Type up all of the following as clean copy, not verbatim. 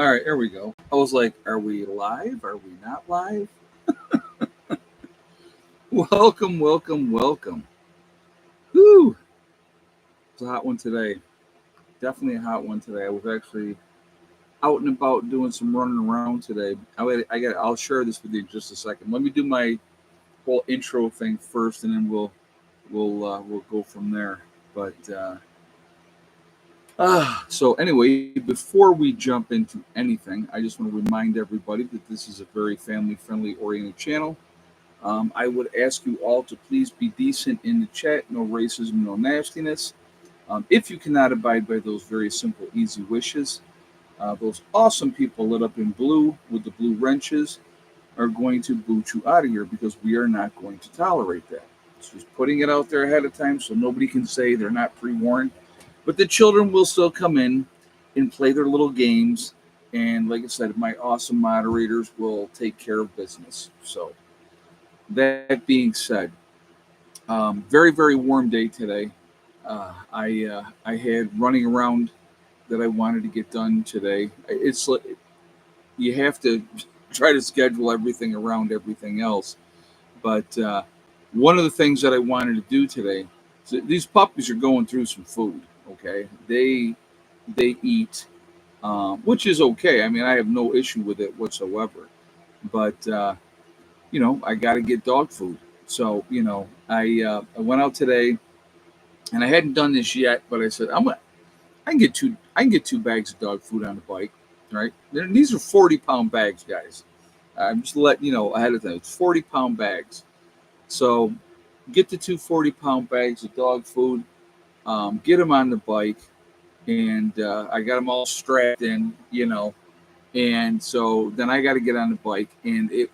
All right, there we go. I was like, are we live? Are we not live? Welcome, welcome, welcome. Whoo! It's a hot one today. Definitely a hot one today. I was actually out and about doing some running around today. I'll share this with you in just a second. Let me do my whole intro thing first, and then we'll go from there. So anyway, before we jump into anything, I just want to remind everybody that this is a very family-friendly oriented channel. I would ask you all to please be decent in the chat, no racism, no nastiness. If you cannot abide by those very simple, easy wishes, those awesome people lit up in blue with the blue wrenches are going to boot you out of here because we are not going to tolerate that. So just putting it out there ahead of time so nobody can say they're not pre-warned. But the children will still come in and play their little games. And like I said, my awesome moderators will take care of business. So that being said, very, very warm day today. I had running around that I wanted to get done today. It's like you have to try to schedule everything around everything else. But one of the things that I wanted to do today, so these puppies are going through some food. Okay, they eat, which is okay. I mean, I have no issue with it whatsoever. But I got to get dog food. So I went out today, and I hadn't done this yet, but I said I can get two bags of dog food on the bike, right? These are 40-pound bags, guys. I'm just letting you know ahead of time. It's 40-pound bags. So get the two 40-pound bags of dog food, get them on the bike, and I got them all strapped in. And so then I got to get on the bike, and it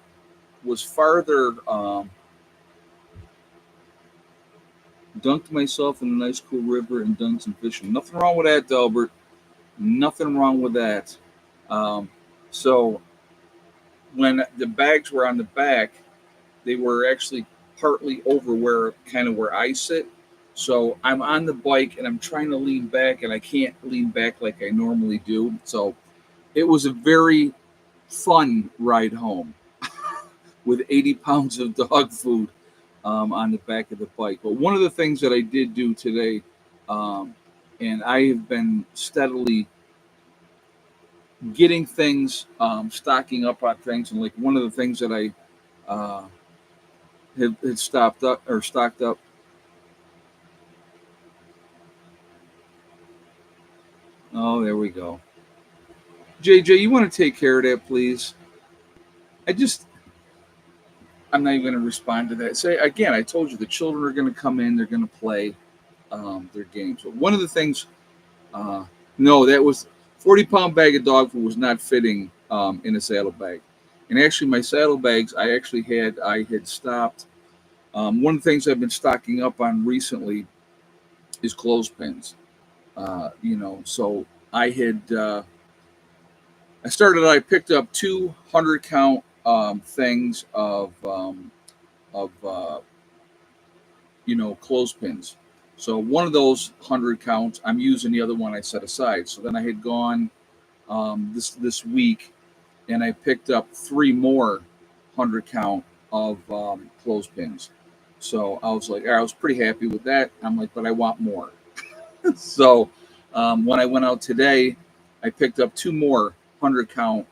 was farther. Dunked myself in a nice cool river and done some fishing. Nothing wrong with that, Delbert. Nothing wrong with that. Um, so when the bags were on the back, they were actually partly over where I sit. So I'm on the bike and I'm trying to lean back and I can't lean back like I normally do. So it was a very fun ride home with 80 pounds of dog food on the back of the bike. But one of the things that I did do today, and I have been steadily getting things, stocking up on things, and like one of the things that I had stopped up or stocked up. Oh, there we go. JJ, you want to take care of that, please? I just, I'm not even going to respond to that. Say again, I told you the children are going to come in, they're going to play their games. But one of the things, no, that was 40-pound bag of dog food was not fitting in a saddlebag. And actually, my saddlebags, I had stopped. One of the things I've been stocking up on recently is clothespins. So I picked up 200 count things of clothespins. So one of those 100 counts, I'm using the other one I set aside. So then I had gone this week, and I picked up three more 100 count of clothespins. So I was like, I was pretty happy with that. I'm like, but I want more. So when I went out today, I picked up two more 100 count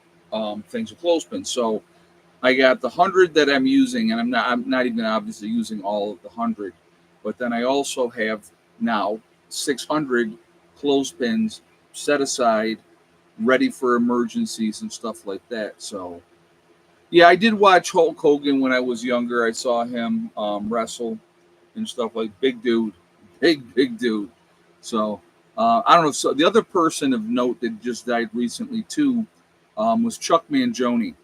things of clothespins. So I got the 100 that I'm using, and I'm not even obviously using all of the 100, but then I also have now 600 clothespins set aside, ready for emergencies and stuff like that. So yeah, I did watch Hulk Hogan when I was younger. I saw him wrestle and stuff like big dude, big dude. So I don't know. So the other person of note that just died recently too was Chuck Mangione,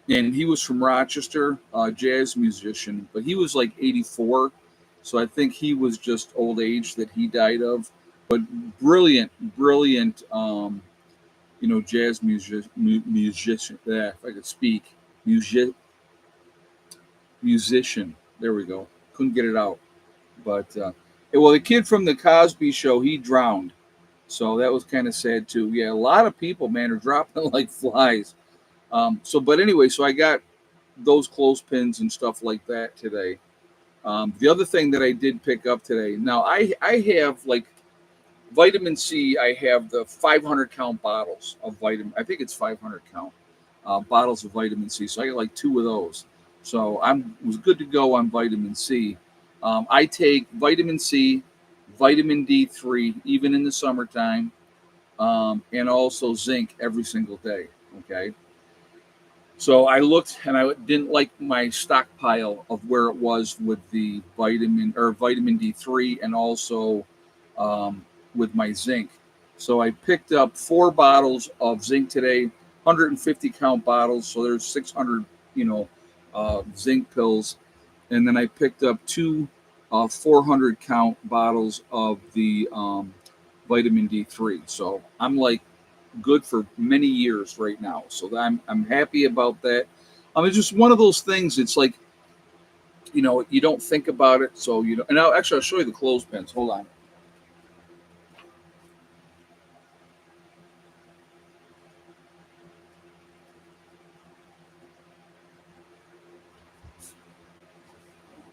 and he was from Rochester, jazz musician, but he was like 84, so I think he was just old age that he died of. But brilliant, brilliant, jazz musician. Yeah, if I could speak, music, musician. There we go. Couldn't get it out, but well, the kid from the Cosby Show, he drowned. So that was kind of sad too. Yeah, a lot of people, man, are dropping like flies. But anyway, so I got those clothespins and stuff like that today. The other thing that I did pick up today. Now I have like vitamin C. I have the 500 count bottles of vitamin. I think it's 500 count bottles of vitamin C. So I got like two of those. So I'm was good to go on vitamin C. I take vitamin C, vitamin D3, even in the summertime, and also zinc every single day. Okay. So I looked and I didn't like my stockpile of where it was with the vitamin D3 and also um, with my zinc. So I picked up 4 bottles of zinc today, 150 count bottles. So there's 600, zinc pills. And then I picked up two 400 count bottles of the vitamin D3. So I'm like good for many years right now. So I'm happy about that. It's just one of those things. It's like you don't think about it, so you know. And I'll show you the clothespins. Hold on.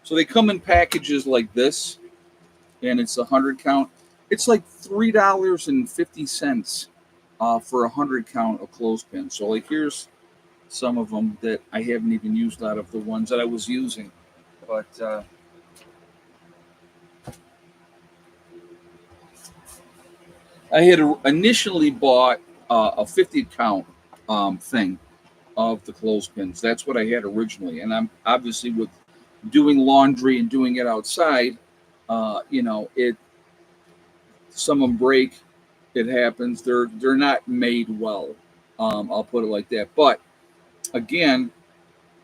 So they come in packages like this, and it's 100 count. It's like $3.50 for 100 count of clothespins. So like here's some of them that I haven't even used out of the ones that I was using, but. I had initially bought a 50 count thing of the clothespins. That's what I had originally. And I'm obviously with doing laundry and doing it outside, it some of them break. It happens. They're not made well. I'll put it like that. But again,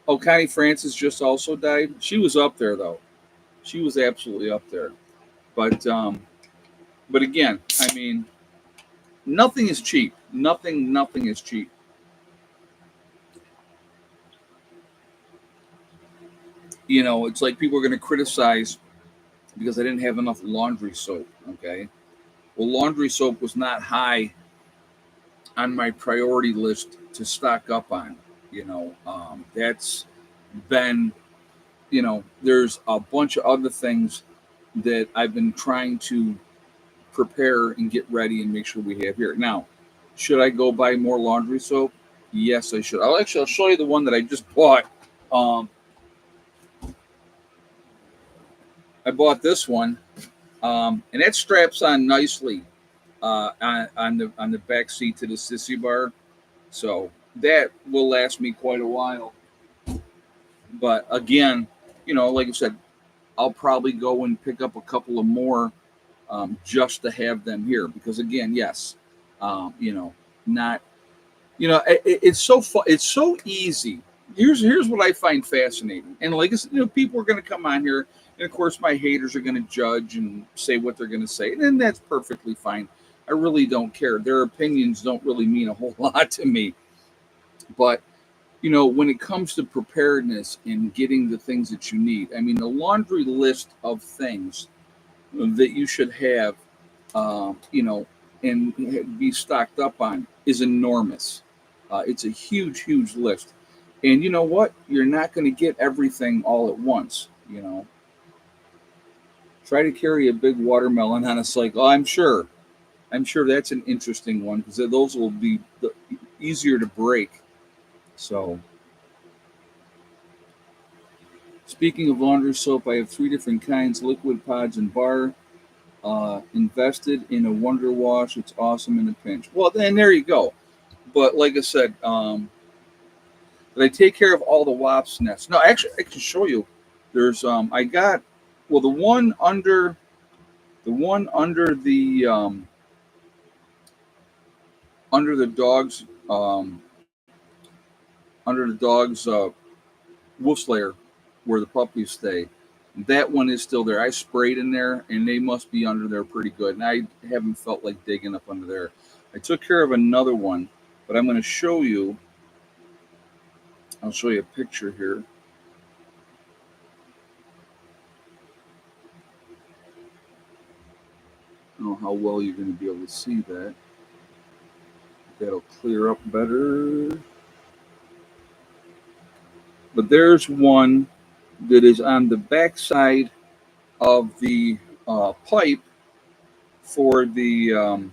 Connie Francis just also died. She was up there though. She was absolutely up there. But but again, I mean, nothing is cheap. Nothing is cheap. It's like people are going to criticize because I didn't have enough laundry soap. Okay. Well, laundry soap was not high on my priority list to stock up on. That's been, there's a bunch of other things that I've been trying to prepare and get ready and make sure we have here. Now, should I go buy more laundry soap? Yes, I should. I'll show you the one that I just bought. Um, I bought this one, and that straps on nicely on the back seat to the sissy bar, so that will last me quite a while. But again, like I said, I'll probably go and pick up a couple of more just to have them here because again, yes, not it's so fun. It's so easy. Here's what I find fascinating, and like I said, people are going to come on here, and of course, my haters are going to judge and say what they're going to say, and then that's perfectly fine. I really don't care. Their opinions don't really mean a whole lot to me. But when it comes to preparedness and getting the things that you need, I mean, the laundry list of things that you should have, and be stocked up on is enormous. It's a huge list. And you know what? You're not going to get everything all at once. Try to carry a big watermelon on a cycle. I'm sure. I'm sure that's an interesting one because those will be easier to break. So, speaking of laundry soap, I have 3 different kinds: liquid, pods, and bar. Invested in a Wonder Wash. It's awesome in a pinch. Well, then there you go. But like I said, did I take care of all the wasp nests? No, actually, I can show you. There's I got well the one under the dog's under the dog's wolf lair where the puppies stay. That one is still there. I sprayed in there, and they must be under there pretty good. And I haven't felt like digging up under there. I took care of another one, but I'm going to show you. I'll show you a picture here. I don't know how well you're going to be able to see that. That'll clear up better. But there's one that is on the backside of the pipe for the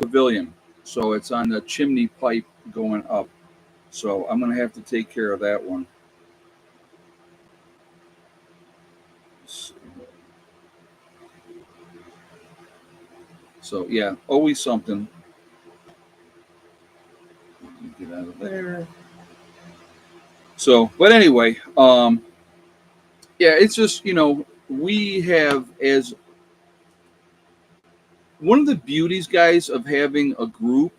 pavilion. So it's on the chimney pipe going up. So I'm going to have to take care of that one. So yeah, always something. Get out of there. So, but anyway, yeah, it's just we have as one of the beauties, guys, of having a group.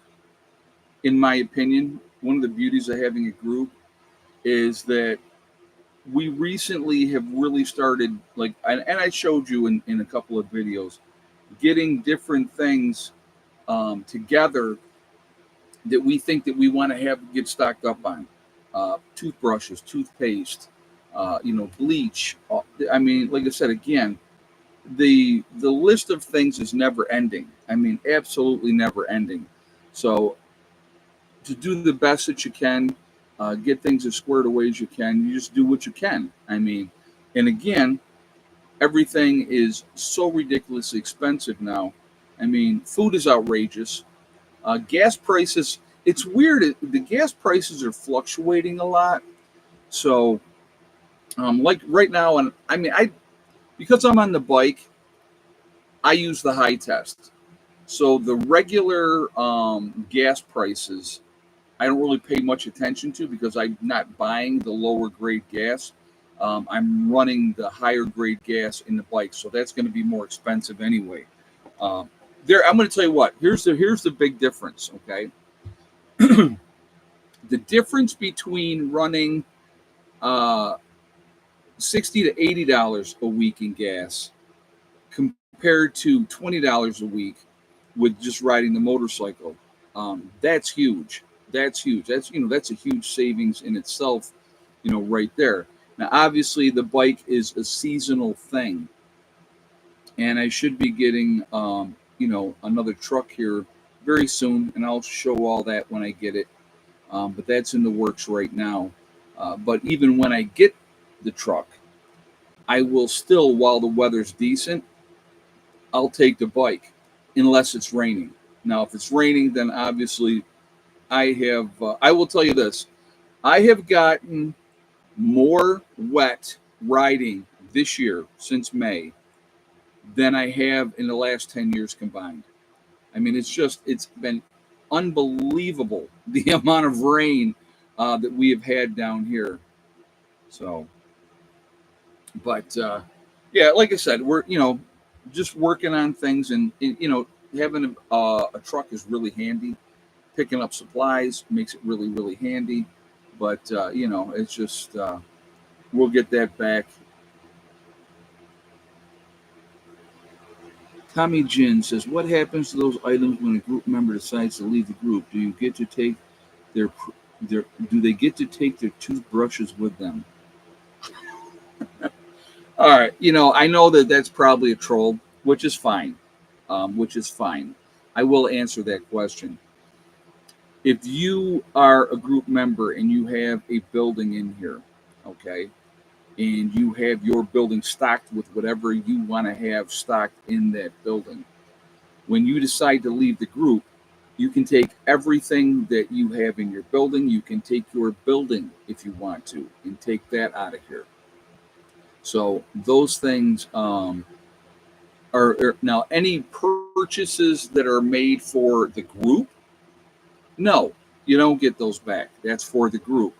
In my opinion, one of the beauties of having a group is that we recently have really started like, and I showed you in a couple of videos, getting different things together that we think that we want to have get stocked up on. Toothbrushes, toothpaste, bleach. I mean, like I said again, the list of things is never ending. I mean, absolutely never ending. So to do the best that you can, get things as squared away as you can. You just do what you can. I mean, and again, everything is so ridiculously expensive now. I mean, food is outrageous. Gas prices, it's weird. The gas prices are fluctuating a lot. So, like right now, and I mean, because I'm on the bike, I use the high test. So the regular gas prices, I don't really pay much attention to because I'm not buying the lower grade gas. I'm running the higher grade gas in the bike, so that's going to be more expensive anyway. There, I'm going to tell you what. Here's the big difference. Okay, the difference between running uh, $60 to $80 a week in gas compared to $20 a week with just riding the motorcycle. That's huge. That's huge. That's a huge savings in itself. Right there. Now, obviously, the bike is a seasonal thing, and I should be getting another truck here very soon, and I'll show all that when I get it. But that's in the works right now. But even when I get the truck, I will still, while the weather's decent, I'll take the bike unless it's raining. Now, if it's raining, then obviously I have. I will tell you this: I have gotten more wet riding this year since May than I have in the last 10 years combined. I mean, it's been unbelievable the amount of rain that we have had down here. So, but yeah, like I said, we're just working on things, and having a truck is really handy. Picking up supplies makes it really really handy, but it's just we'll get that back. Tommy Jin says, "What happens to those items when a group member decides to leave the group? Do you get to take their their do they get to take their toothbrushes with them?" All right, I know that that's probably a troll, which is fine. Which is fine. I will answer that question. If you are a group member and you have a building in here, okay, and you have your building stocked with whatever you want to have stocked in that building, when you decide to leave the group, you can take everything that you have in your building. You can take your building if you want to and take that out of here. So those things are now any purchases that are made for the group. No, you don't get those back. That's for the group.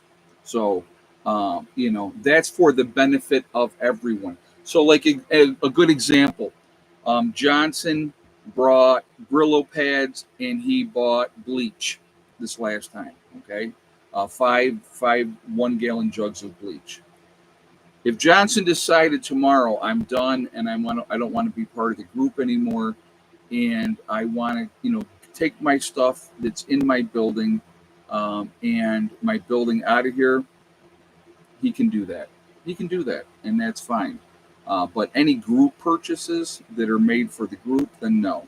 So that's for the benefit of everyone. So like a good example, Johnson brought Brillo pads and he bought bleach this last time. Okay, five 1 gallon jugs of bleach. If Johnson decided tomorrow I'm done and I don't want to be part of the group anymore, and I want to take my stuff that's in my building and my building out of here, he can do that. He can do that, and that's fine. But any group purchases that are made for the group, then no.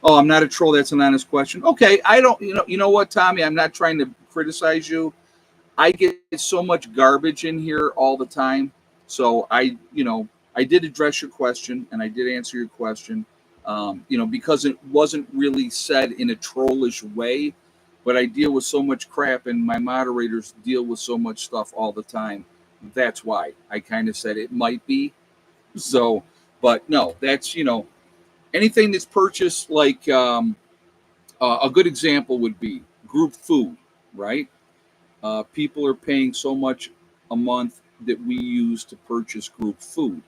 Oh, I'm not a troll. That's an honest question. Okay, I don't. You know what, Tommy? I'm not trying to criticize you. I get so much garbage in here all the time. So I did address your question and I did answer your question. Because it wasn't really said in a trollish way, but I deal with so much crap and my moderators deal with so much stuff all the time. That's why I kind of said it might be. So, but no, that's anything that's purchased like a good example would be group food, right? People are paying so much a month that we use to purchase group food.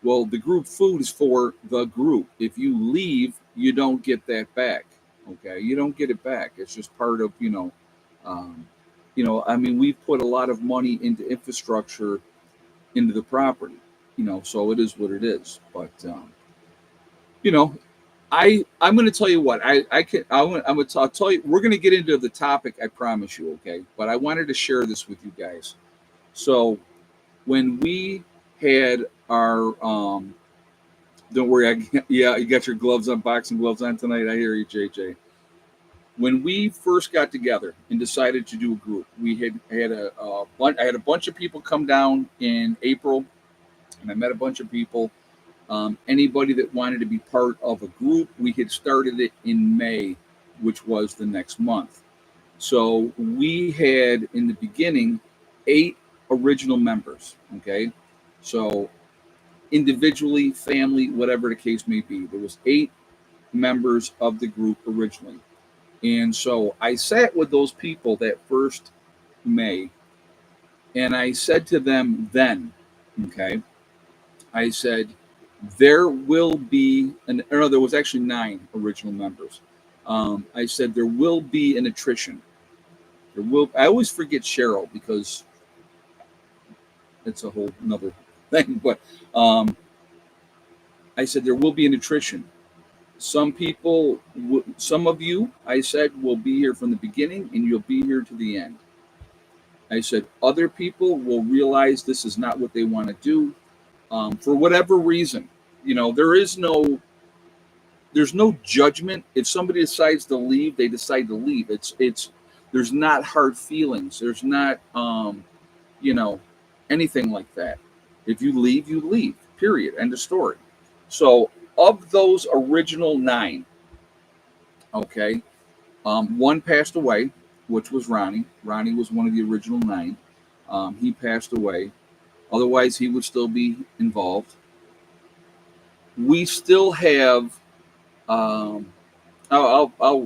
Well, the group food is for the group. If you leave, you don't get that back. Okay, you don't get it back. It's just part of um, I mean, we've put a lot of money into infrastructure into the property. So it is what it is. But you know, I'm going to tell you what I'll tell you. We're going to get into the topic. I promise you. Okay, but I wanted to share this with you guys. So when we had our don't worry, yeah, you got your gloves on, boxing gloves on tonight. I hear you, JJ. When we first got together and decided to do a group, we had I had a bunch of people come down in April, and I met a bunch of people. Anybody that wanted to be part of a group, we had started it in May, which was the next month. So we had in the beginning 8 original members. Okay, so individually, family, whatever the case may be, there was 8 members of the group originally. And so I sat with those people that first May, and I said to them then, okay, I said, there will be, no, there was actually 9 original members. I said, there will be an attrition. I always forget Cheryl because it's a whole another thing, but I said, there will be an attrition. Some people, some of you, I said, will be here from the beginning and you'll be here to the end. I said, other people will realize this is not what they want to do for whatever reason. There's no judgment. If somebody decides to leave, they decide to leave. There's not hard feelings. There's not, anything like that. If you leave, you leave, period. End of story. So of those original 9, okay, one passed away, which was Ronnie. Ronnie was one of the original 9. He passed away. Otherwise, he would still be involved. We still have, I'll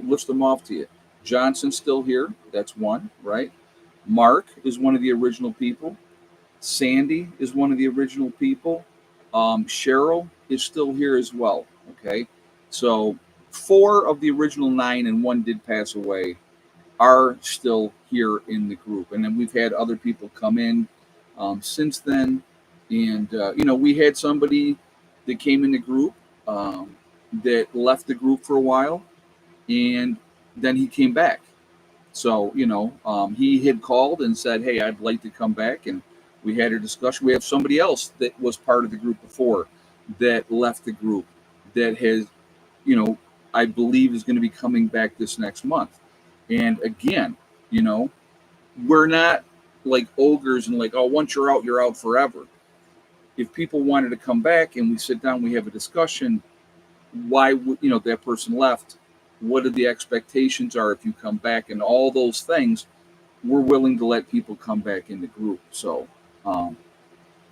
list them off to you. Johnson's still here. That's one, right? Mark is one of the original people. Sandy is one of the original people. Cheryl is still here as well. Okay. So 4 of the original 9 and 1 did pass away are still here in the group. And then we've had other people come in since then. And, we had somebody that came in the group that left the group for a while. And then he came back. So, he had called and said, hey, I'd like to come back. And we had a discussion. We have somebody else that was part of the group before that left the group that has, I believe is going to be coming back this next month. And again, we're not like ogres and like, oh, once you're out forever. If people wanted to come back and we sit down, we have a discussion, why would, that person left? What are the expectations are if you come back and all those things, we're willing to let people come back in the group. So,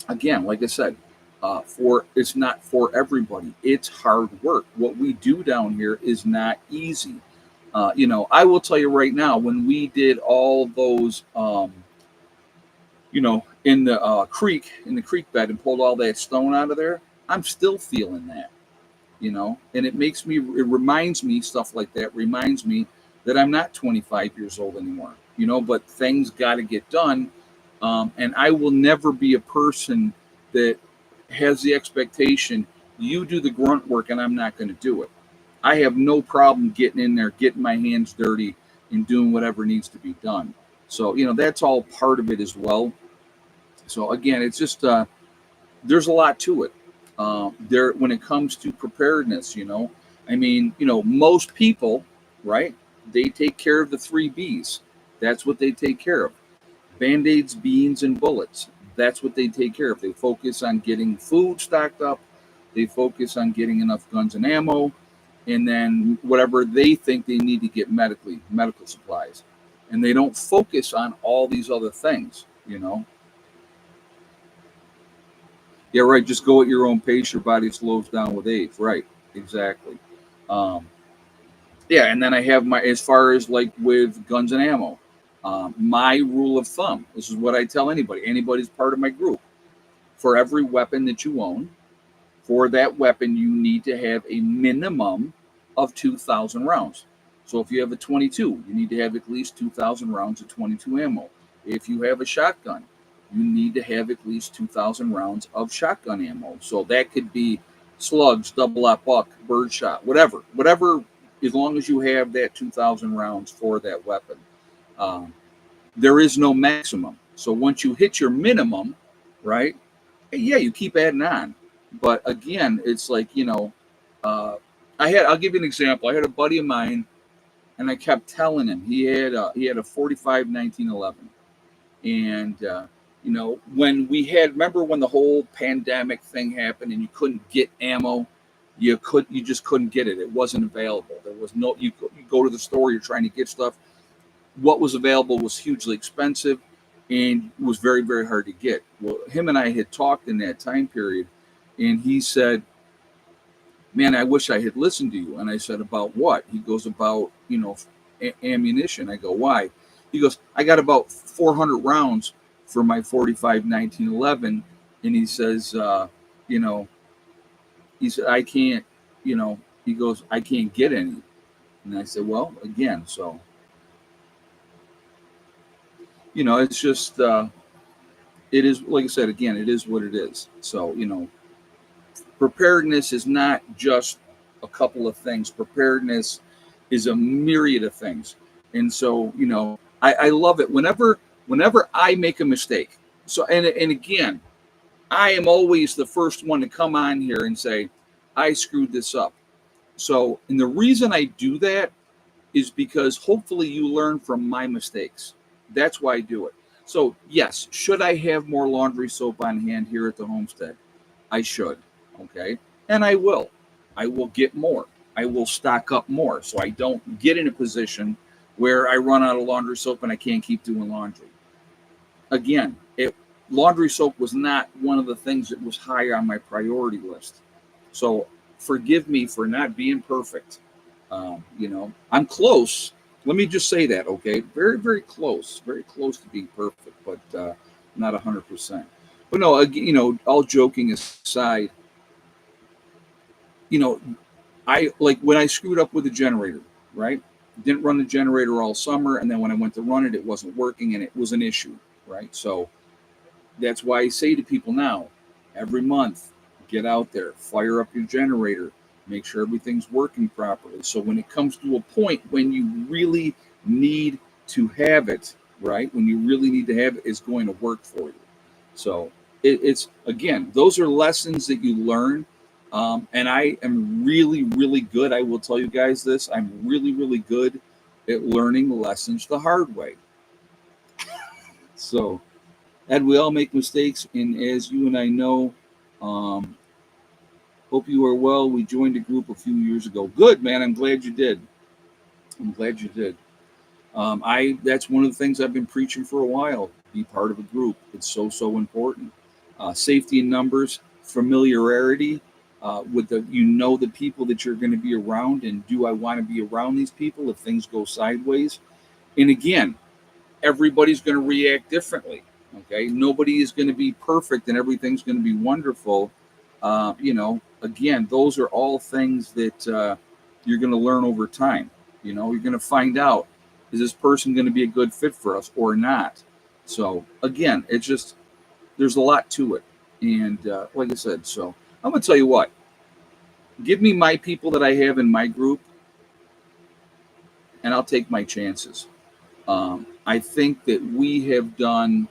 again, like I said, it's not for everybody. It's hard work. What we do down here is not easy. I will tell you right now, when we did all those, in the creek bed and pulled all that stone out of there, I'm still feeling that, and it reminds me, stuff like that reminds me that I'm not 25 years old anymore, but things got to get done. And I will never be a person that has the expectation, you do the grunt work and I'm not going to do it. I have no problem getting in there, getting my hands dirty and doing whatever needs to be done. So, that's all part of it as well. So again, it's just, there's a lot to it. There, when it comes to preparedness, I mean, most people, right? They take care of the three B's. That's what they take care of: band-aids, beans, and bullets. That's what they take care of. They focus on getting food stocked up. They focus on getting enough guns and ammo, and then whatever they think they need to get medical supplies. And they don't focus on all these other things. Yeah, right. Just go at your own pace. Your body slows down with age. Right. Exactly. Um, yeah, and then I have my, as far as like with guns and ammo, my rule of thumb. This is what I tell anybody. Anybody's part of my group. For every weapon that you own, for that weapon, you need to have a minimum of 2,000 rounds. So if you have a 22, you need to have at least 2,000 rounds of 22 ammo. If you have a shotgun, you need to have at least 2,000 rounds of shotgun ammo. So that could be slugs, double up buck, birdshot, whatever, as long as you have that 2,000 rounds for that weapon. Um, there is no maximum. So once you hit your minimum, right? Yeah, you keep adding on. But again, it's like, uh, I'll give you an example. I had a buddy of mine, and I kept telling him he had a 45 1911, and when we had, remember when the whole pandemic thing happened and you couldn't get ammo, you just couldn't get it. It wasn't available. There was no, you go to the store, you're trying to get stuff. What was available was hugely expensive and was very, very hard to get. Well, him and I had talked in that time period, and he said, "Man, I wish I had listened to you." And I said, "About what?" He goes, "About, ammunition." I go, "Why?" He goes, "I got about 400 rounds for my 45 1911." And he says, you know, he said, "I can't, he goes, "I can't get any." And I said, "Well, again, so, it's just, it is, like I said, again, it is what it is. So, preparedness is not just a couple of things. Preparedness is a myriad of things. And so, I love it whenever I make a mistake. So, and again, I am always the first one to come on here and say, I screwed this up. So, and the reason I do that is because hopefully you learn from my mistakes. That's why I do it. So, yes, should I have more laundry soap on hand here at the homestead? I should. Okay. And I will. I will get more. I will stock up more so I don't get in a position where I run out of laundry soap and I can't keep doing laundry. Again, laundry soap was not one of the things that was high on my priority list. So forgive me for not being perfect. I'm close. Let me just say that, okay? Very, very close to being perfect, but not 100%. But no, all joking aside, you know, I like when I screwed up with the generator, right? Didn't run the generator all summer, and then when I went to run it, it wasn't working, and it was an issue, right? So that's why I say to people now, every month, get out there, fire up your generator, make sure everything's working properly. So when it comes to a point when you really need to have it, right? When you really need to have it, it's going to work for you. So it's again, those are lessons that you learn. And I am really, really good. I will tell you guys this. I'm really, really good at learning lessons the hard way. So, and we all make mistakes. And as you and I know, um, hope you are well. We joined a group a few years ago. Good, man. I'm glad you did. I'm glad you did. That's one of the things I've been preaching for a while. Be part of a group. It's so important. Safety in numbers, familiarity with the people that you're going to be around, and do I want to be around these people if things go sideways? And again, everybody's going to react differently. Okay, nobody is going to be perfect, and everything's going to be wonderful. Again, those are all things that you're going to learn over time. You're going to find out, is this person going to be a good fit for us or not? So again, it's just, there's a lot to it. And like I said, so I'm going to tell you what, give me my people that I have in my group, and I'll take my chances. I think that we have done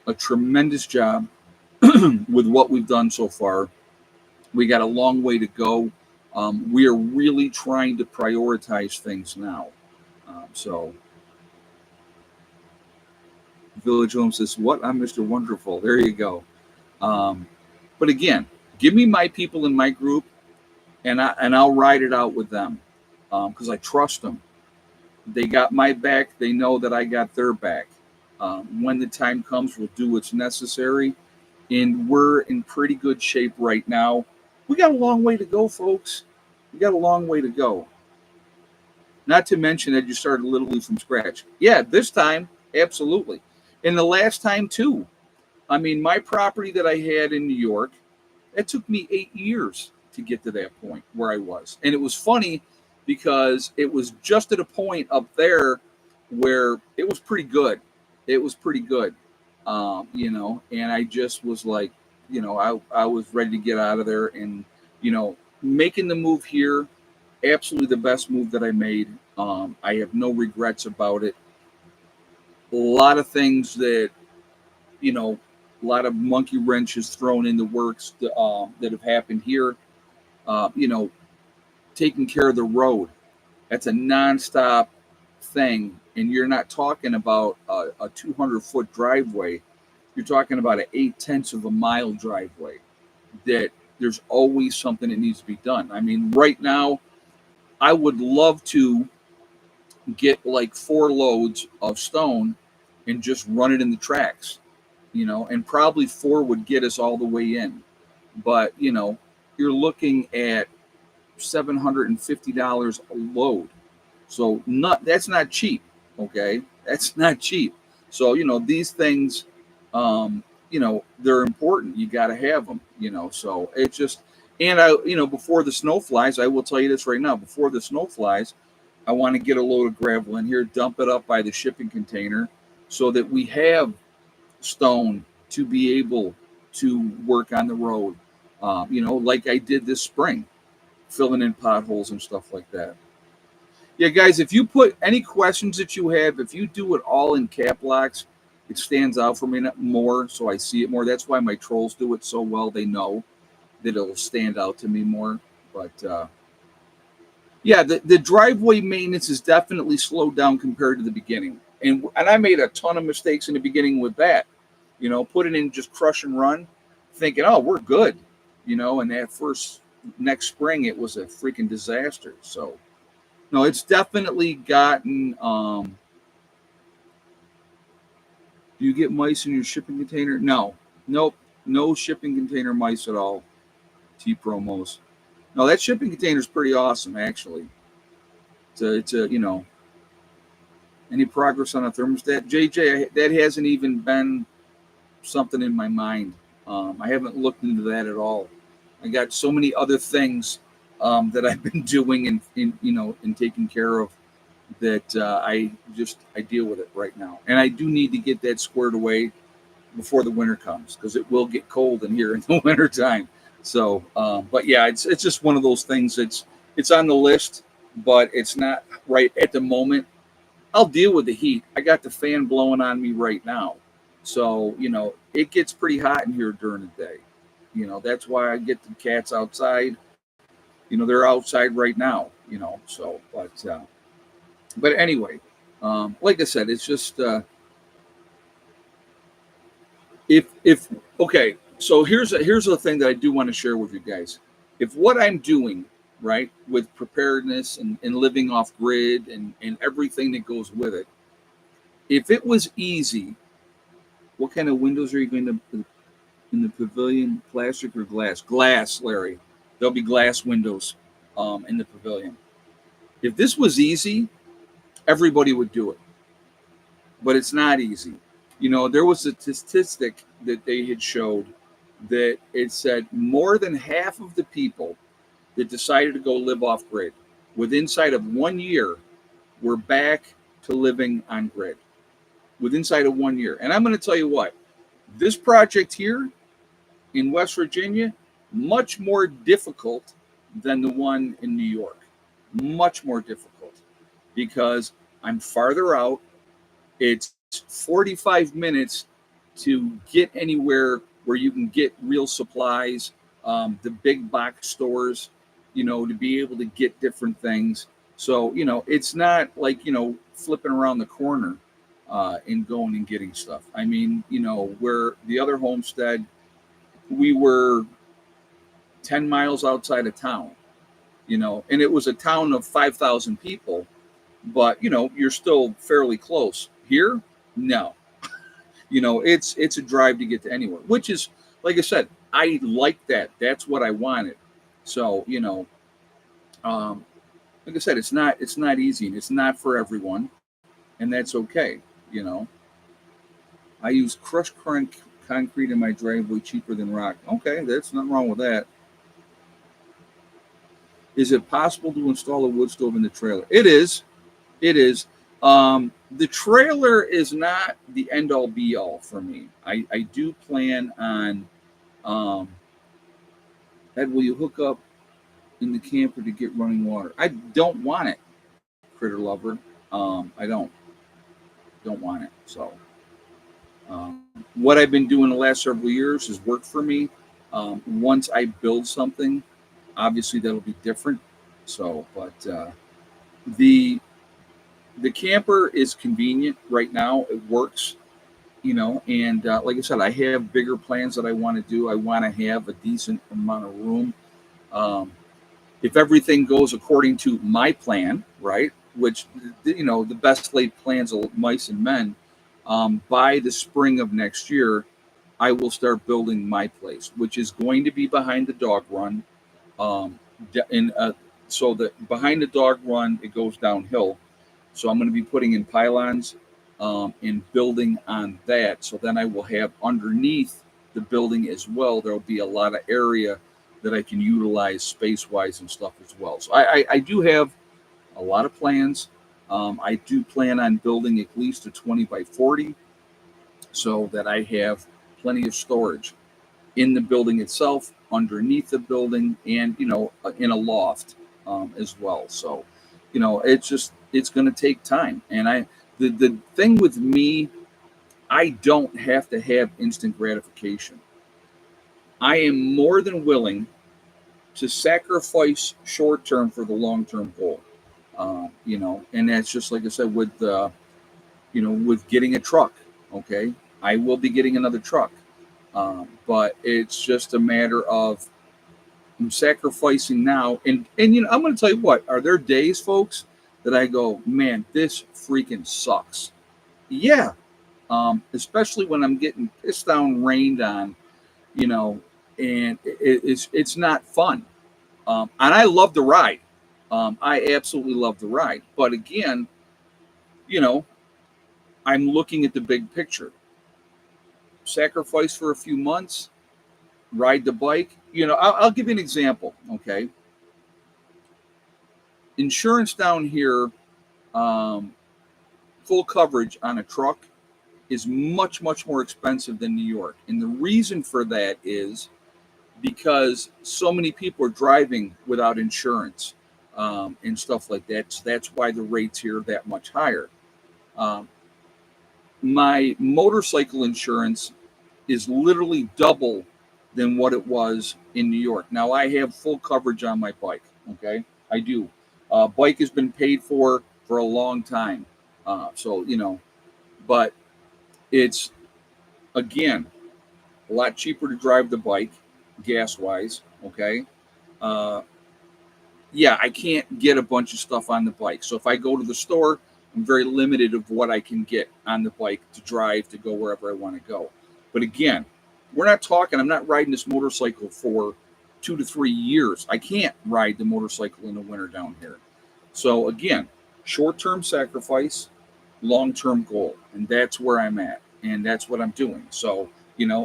a tremendous job with what we've done so far. We got a long way to go. We are really trying to prioritize things now. So, Village Home says, "What? I'm Mr. Wonderful." There you go. Um, but again, give me my people in my group, and I'll ride it out with them because I trust them. They got my back. They know that I got their back. When the time comes, we'll do what's necessary, and we're in pretty good shape right now. We got a long way to go, folks. We got a long way to go. Not to mention that you started literally from scratch. Yeah, this time, absolutely. And the last time, too. I mean, my property that I had in New York, it took me 8 years to get to that point where I was. And it was funny because it was just at a point up there where it was pretty good. It was pretty good, and I just was like, I was ready to get out of there and, making the move here, absolutely the best move that I made. I have no regrets about it. A lot of things that, you know, a lot of monkey wrenches thrown in the works that have happened here. Uh, you know, Taking care of the road. That's a nonstop thing, and you're not talking about a 200-foot driveway. You're talking about an 8/10 of a mile driveway. That there's always something that needs to be done. I mean, right now, I would love to get like 4 loads of stone and just run it in the tracks, and probably 4 would get us all the way in. But, you're looking at $750 a load. So that's not cheap. Okay. That's not cheap. So, these things, they're important. You got to have them, so it's just, and before the snow flies, I will tell you this right now, before the snow flies, I want to get a load of gravel in here, dump it up by the shipping container so that we have stone to be able to work on the road, like I did this spring, filling in potholes and stuff like that. Yeah, guys, if you put any questions that you have, if you do it all in cap locks, it stands out for me more, so I see it more. That's why my trolls do it so well. They know that it'll stand out to me more. But yeah, the driveway maintenance is definitely slowed down compared to the beginning. And I made a ton of mistakes in the beginning with that. Putting in just crush and run, thinking, oh, we're good. And that first next spring, it was a freaking disaster. So, no, it's definitely gotten. Do you get mice in your shipping container? No, nope, no shipping container mice at all. T promos. No, that shipping container is pretty awesome, actually. It's a. Any progress on a thermostat? JJ, that hasn't even been something in my mind. I haven't looked into that at all. I got so many other things that I've been doing and taking care of that I deal with it right now. And I do need to get that squared away before the winter comes because it will get cold in here in the winter time. So, but yeah, it's just one of those things. It's on the list, but it's not right at the moment. I'll deal with the heat. I got the fan blowing on me right now. So, it gets pretty hot in here during the day. That's why I get the cats outside. They're outside right now, so, but anyway, like I said, it's just, if, okay, so here's the thing that I do want to share with you guys. If what I'm doing, right, with preparedness and living off grid and everything that goes with it, if it was easy, what kind of windows are you going to put in the pavilion? Plastic or glass? Glass, Larry. There'll be glass windows in the pavilion. If this was easy, everybody would do it. But it's not easy. There was a statistic that they had showed that it said more than half of the people that decided to go live off grid within inside of 1 year were back to living on grid with inside of 1 year. And I'm going to tell you what, this project here in West Virginia, much more difficult than the one in New York. Much more difficult because I'm farther out. It's 45 minutes to get anywhere where you can get real supplies, the big box stores, to be able to get different things. So, it's not like, flipping around the corner and going and getting stuff. I mean, where the other homestead, we were 10 miles outside of town, and it was a town of 5,000 people, but, you're still fairly close. Here, no. It's a drive to get to anywhere, which is, like I said, I like that. That's what I wanted. So, um, like I said, it's not easy and it's not for everyone, and that's okay. You know, I use concrete in my driveway cheaper than rock. Okay, there's nothing wrong with that. Is it possible to install a wood stove in the trailer? It is. It is. The trailer is not the end all be all for me. I do plan on, um, Ed, will you hook up in the camper to get running water? I don't want it, critter lover. I don't want it. So, what I've been doing the last several years has worked for me. Once I build something, obviously that'll be different. So, but the the camper is convenient right now. It works, and like I said, I have bigger plans that I want to do. I want to have a decent amount of room. Um, if everything goes according to my plan, right? Which, the best laid plans of mice and men. By the spring of next year, I will start building my place, which is going to be behind the dog run. Um, and so that behind the dog run, it goes downhill. So I'm going to be putting in pylons and building on that. So then I will have underneath the building as well. There will be a lot of area that I can utilize space wise and stuff as well. So I do have a lot of plans. I do plan on building at least a 20 by 40 so that I have plenty of storage in the building itself, underneath the building, and in a loft as well. So, it's going to take time. And the thing with me, I don't have to have instant gratification. I am more than willing to sacrifice short term for the long term goal. And that's just like I said with getting a truck. Okay, I will be getting another truck, but it's just a matter of I'm sacrificing now. And I'm going to tell you what. Are there days, folks, that I go, man, this freaking sucks? Yeah, especially when I'm getting pissed down, rained on, you know, and it's not fun. And I love the ride. I absolutely love the ride. But again, you know, I'm looking at the big picture. Sacrifice for a few months, ride the bike. I'll give you an example. Okay, insurance down here, um, full coverage on a truck is much more expensive than New York, and the reason for that is because so many people are driving without insurance and stuff like that. So that's why the rates here are that much higher. Um, my motorcycle insurance is literally double than what it was in New York. Now I have full coverage on my bike. Okay, I do. Bike has been paid for a long time. So, but it's again a lot cheaper to drive the bike, gas wise. Okay. Uh, yeah, I can't get a bunch of stuff on the bike. So if I go to the store, I'm very limited of what I can get on the bike to drive to go wherever I want to go. But again, I'm not riding this motorcycle for 2 to 3 years. I can't ride the motorcycle in the winter down here. So again, short-term sacrifice, long-term goal. And that's where I'm at. And that's what I'm doing. So,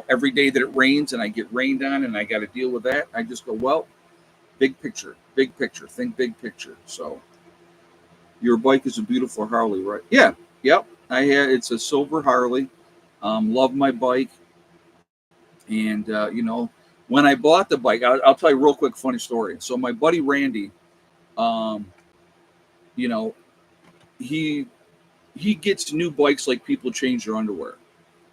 every day that it rains and I get rained on and I got to deal with that, I just go, well, big picture, think big picture. So your bike is a beautiful Harley, right? Yeah. Yep. It's a silver Harley. Love my bike. And, when I bought the bike, I'll tell you a real quick funny story. So my buddy Randy, um, you know, he gets new bikes like people change their underwear.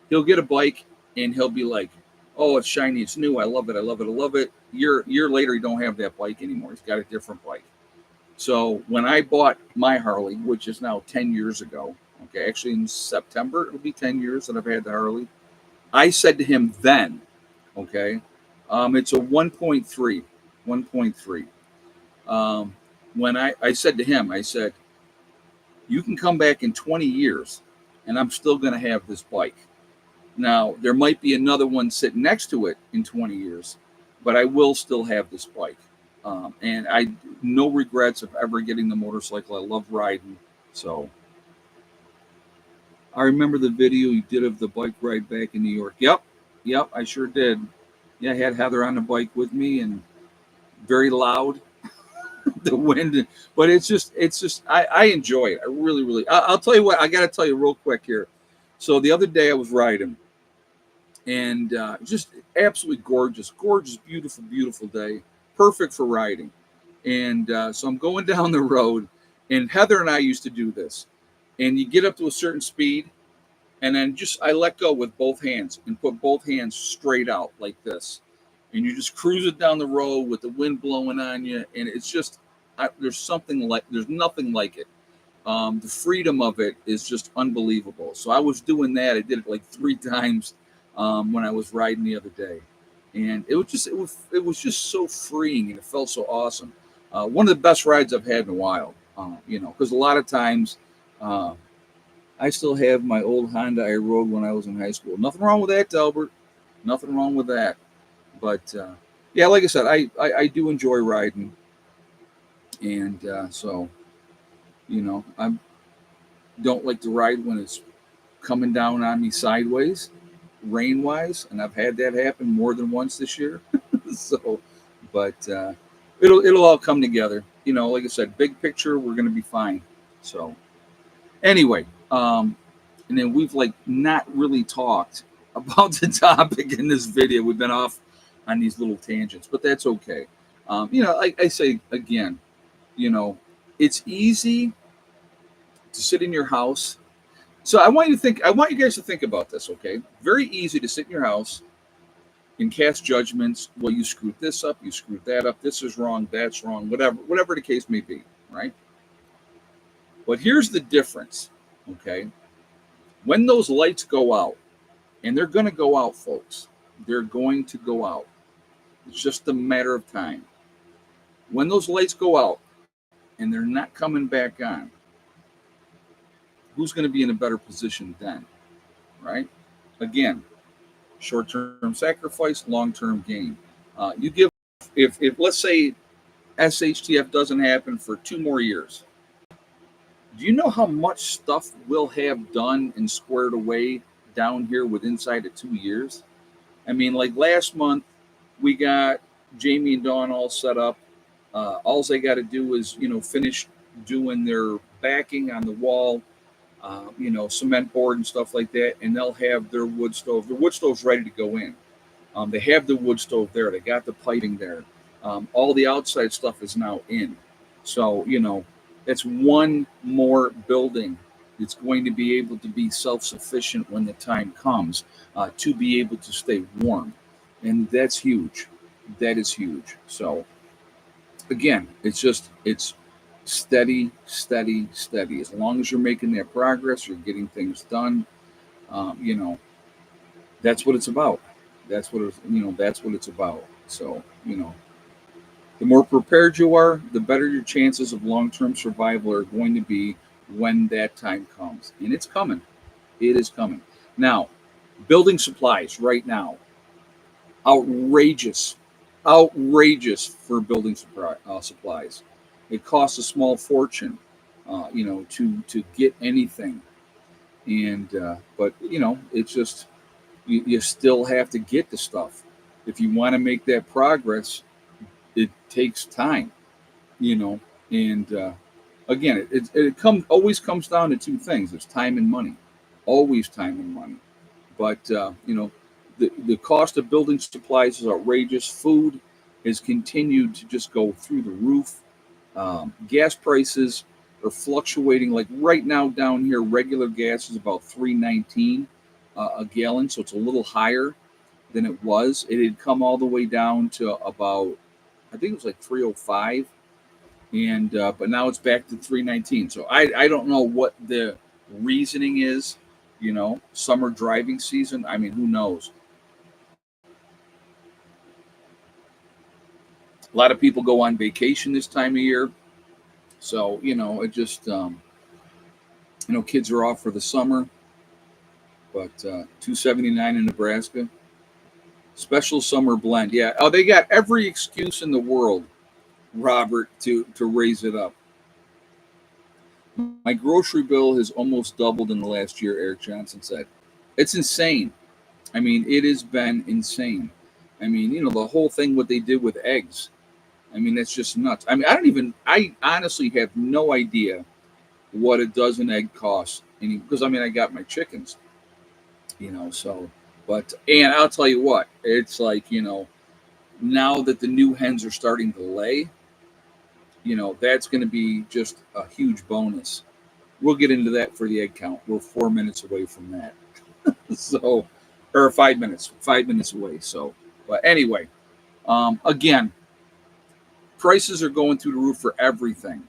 He'll get a bike and he'll be like, Oh, it's shiny, it's new, I love it, I love it, I love it. Year later, you don't have that bike anymore. He's got a different bike. So when I bought my Harley, which is now 10 years ago, okay, actually in September it'll be 10 years that I've had the Harley. I said to him then, okay, it's a 1.3, 1.3. Um, when I said to him, I said, you can come back in 20 years and I'm still going to have this bike. Now, there might be another one sitting next to it in 20 years, but I will still have this bike. And I no regrets of ever getting the motorcycle. I love riding. So I remember the video you did of the bike ride back in New York. Yep, I sure did. Yeah, I had Heather on the bike with me and very loud, the wind. But it's just, I enjoy it. I really, really, I'll tell you what, I got to tell you real quick here. So the other day I was riding and just absolutely gorgeous, gorgeous, beautiful, beautiful day, perfect for riding. And so I'm going down the road, and Heather and I used to do this. And you get up to a certain speed, and then just I let go with both hands and put both hands straight out like this, and you just cruise it down the road with the wind blowing on you, and it's just there's nothing like it. The freedom of it is just unbelievable. So I was doing that. I did it like 3 times when I was riding the other day, and it was just so freeing, and it felt so awesome. One of the best rides I've had in a while. Because a lot of times uh, I still have my old Honda I rode when I was in high school. Nothing wrong with that, Delbert. Nothing wrong with that. But yeah, like I said, I do enjoy riding, and so I don't like to ride when it's coming down on me sideways, rain wise, and I've had that happen more than once this year. So, but it'll all come together. Like I said, big picture, we're gonna be fine. So anyway, and then we've like not really talked about the topic in this video. We've been off on these little tangents, but that's okay. Like I say again, you know, it's easy to sit in your house. So I want you guys to think about this, okay? Very easy to sit in your house and cast judgments. Well, you screwed this up, you screwed that up, this is wrong, that's wrong, whatever the case may be, right? But here's the difference, okay? When those lights go out, and they're going to go out, folks, they're going to go out. It's just a matter of time. When those lights go out and they're not coming back on, who's going to be in a better position then, right? Again, short-term sacrifice, long-term gain. You give if let's say SHTF doesn't happen for 2 more years. Do you know how much stuff we'll have done and squared away down here with inside of 2 years? I mean, like last month, we got Jamie and Dawn all set up. All they got to do is, finish doing their backing on the wall, cement board and stuff like that, and they'll have their wood stove. Their wood stove's ready to go in. They have the wood stove there. They got the piping there. All the outside stuff is now in. So, that's one more building that's going to be able to be self-sufficient when the time comes to be able to stay warm. And that's huge. That is huge. So, again, it's steady, steady, steady. As long as you're making that progress, you're getting things done. Um, you know, that's what it's about. That's what it's about. So, the more prepared you are, the better your chances of long-term survival are going to be when that time comes. And it's coming. It is coming. Now, building supplies right now, outrageous, outrageous for building supplies. It costs a small fortune, to get anything. And but it's just you still have to get the stuff. If you want to make that progress, it takes time, you know. And again, always comes down to two things: it's time and money. Always time and money. But the cost of building supplies is outrageous. Food has continued to just go through the roof. Gas prices are fluctuating. Like right now down here, regular gas is about $3.19 a gallon, so it's a little higher. than it was. It had come all the way down to about, I think it was like 305, and but now it's back to 319. So I don't know what the reasoning is. Summer driving season. I mean, who knows? A lot of people go on vacation this time of year, so it just kids are off for the summer. But 279 in Nebraska. Special summer blend. Yeah. Oh, they got every excuse in the world, Robert, to raise it up. My grocery bill has almost doubled in the last year, Eric Johnson said. It's insane. I mean, it has been insane. I mean, the whole thing, what they did with eggs. I mean, that's just nuts. I mean, I honestly have no idea what a dozen egg costs. Because, I mean, I got my chickens, so. And I'll tell you what, it's like, now that the new hens are starting to lay, that's going to be just a huge bonus. We'll get into that for the egg count. We're 4 minutes away from that. So, or 5 minutes away. So, but anyway, again, prices are going through the roof for everything.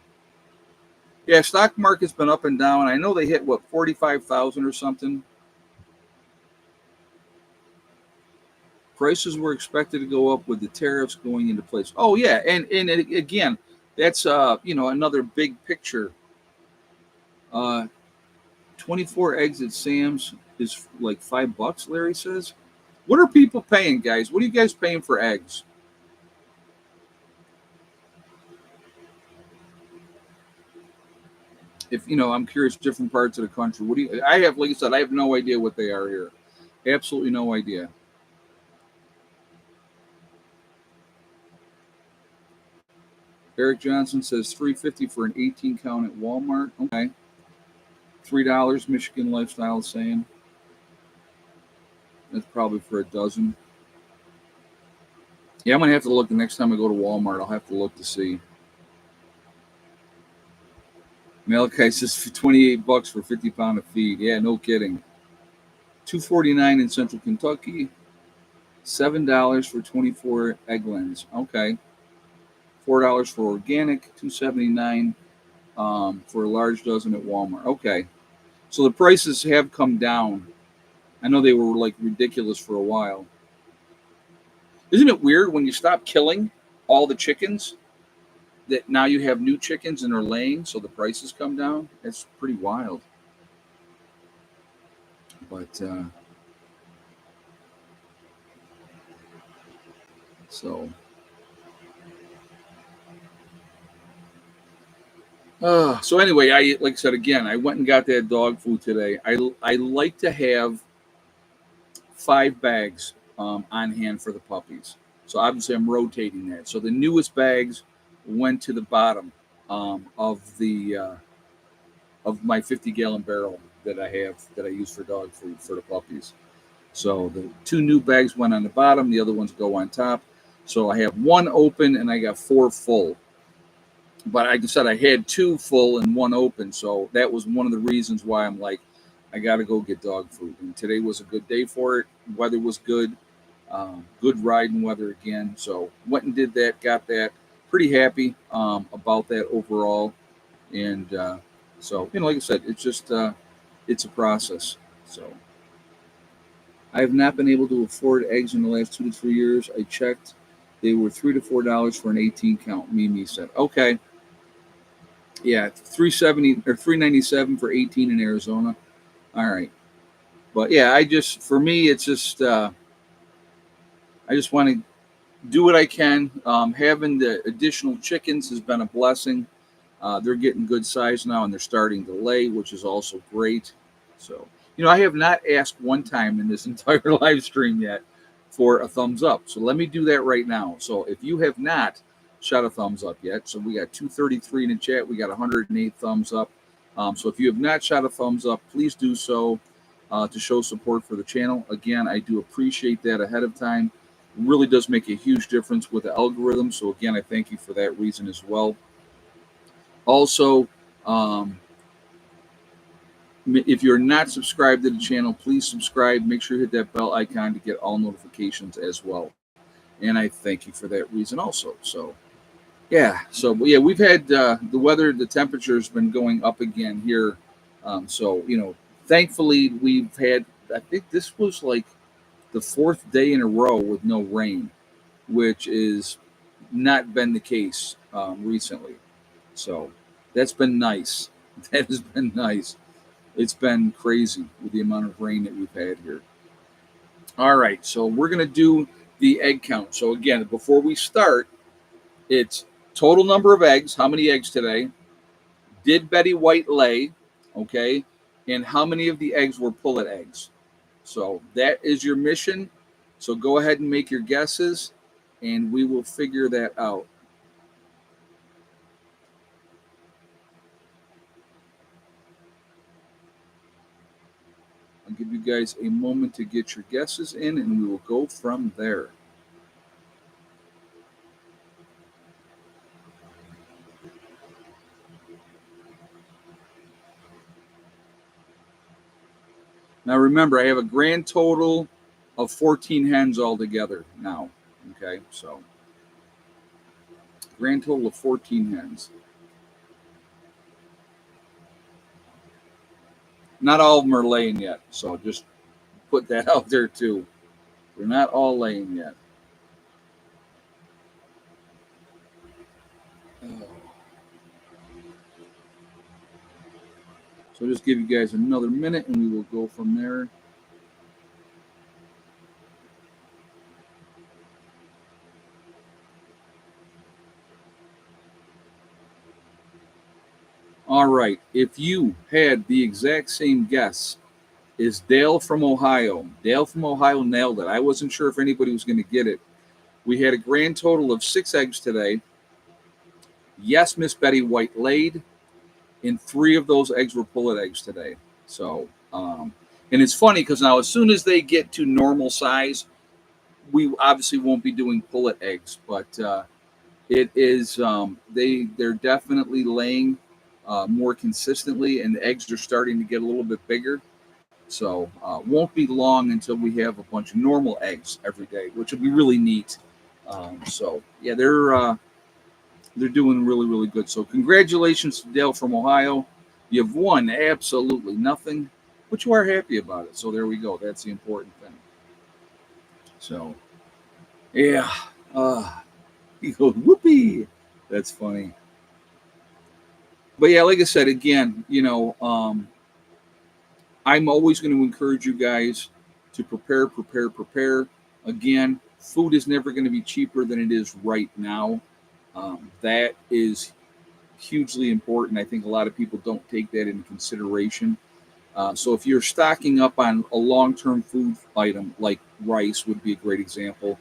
Yeah, stock market's been up and down. I know they hit 45,000 or something. Prices were expected to go up with the tariffs going into place. Oh yeah, and again, that's another big picture. 24 eggs at Sam's is like $5, Larry says. What are people paying, guys? What are you guys paying for eggs? If I'm curious, different parts of the country. What do you? I have, like I said, I have no idea what they are here. Absolutely no idea. Eric Johnson says $3.50 for an 18 count at Walmart. Okay. $3, Michigan Lifestyle is saying. That's probably for a dozen. Yeah, I'm gonna have to look the next time I go to Walmart. I'll have to look to see. Malachi says for $28 for 50 pound of feed. Yeah, no kidding. $2.49 in Central Kentucky. $7 for 24 egglins. Okay. $4 for organic. $2.79 for a large dozen at Walmart. Okay. So the prices have come down. I know they were like ridiculous for a while. Isn't it weird when you stop killing all the chickens that now you have new chickens and are laying, so the prices come down? It's pretty wild. But so anyway, I like I said again, I went and got that dog food today. I like to have 5 bags on hand for the puppies. So obviously I'm rotating that. So the newest bags went to the bottom of my 50-gallon barrel that I use for dog food for the puppies. So the 2 new bags went on the bottom, the other ones go on top. So I have 1 open and I got 4 full. But like I said, I had 2 full and 1 open. So that was one of the reasons why I'm like, I got to go get dog food. And today was a good day for it. Weather was good. Good riding weather again. So went and did that, got that. Pretty happy about that overall. And so, like I said, it's just, it's a process. So I have not been able to afford eggs in the last 2 to 3 years. I checked. They were $3 to $4 for an 18 count. Mimi said, okay. Yeah, $3.70 or $3.97 for 18 in Arizona. All right. But yeah, for me, it's just, I just want to do what I can. Having the additional chickens has been a blessing. They're getting good size now and they're starting to lay, which is also great. So, I have not asked one time in this entire live stream yet for a thumbs up. So let me do that right now. So if you have not shot a thumbs up yet, so we got 233 in the chat. We got 108 thumbs up. So if you have not shot a thumbs up, please do so to show support for the channel. Again, I do appreciate that ahead of time. It really does make a huge difference with the algorithm. So again, I thank you for that reason as well. Also, If you're not subscribed to the channel, please subscribe. Make sure you hit that bell icon to get all notifications as well. And I thank you for that reason also. So, yeah. So, yeah, we've had the weather, the temperature has been going up again here. So, thankfully, we've had, I think this was like the fourth day in a row with no rain, which is not been the case recently. So, that's been nice. That has been nice. It's been crazy with the amount of rain that we've had here. All right, so we're going to do the egg count. So, again, before we start, it's total number of eggs. How many eggs today? Did Betty White lay? Okay. And how many of the eggs were pullet eggs? So, that is your mission. So, go ahead and make your guesses, and we will figure that out. I'll give you guys a moment to get your guesses in, and we will go from there. Now, remember, I have a grand total of 14 hens altogether now. Okay, so grand total of 14 hens. Not all of them are laying yet, so just put that out there too. They're not all laying yet. So just give you guys another minute and we will go from there. All right. If you had the exact same guess is Dale from Ohio. Dale from Ohio nailed it. I wasn't sure if anybody was going to get it. We had a grand total of 6 eggs today. Yes, Miss Betty White laid, and 3 of those eggs were pullet eggs today. So, and it's funny because now as soon as they get to normal size, we obviously won't be doing pullet eggs, but it is they're definitely laying more consistently, and the eggs are starting to get a little bit bigger. So won't be long until we have a bunch of normal eggs every day, which will be really neat. So yeah, they're doing really really good. So congratulations to Dale from Ohio. You've won absolutely nothing, but you are happy about it. So there we go. That's the important thing. So yeah, he goes whoopee. That's funny. But yeah, like I said again, I'm always going to encourage you guys to prepare, prepare, prepare. Again, food is never going to be cheaper than it is right now. That is hugely important. I think a lot of people don't take that into consideration. So if you're stocking up on a long-term food item like rice would be a great example.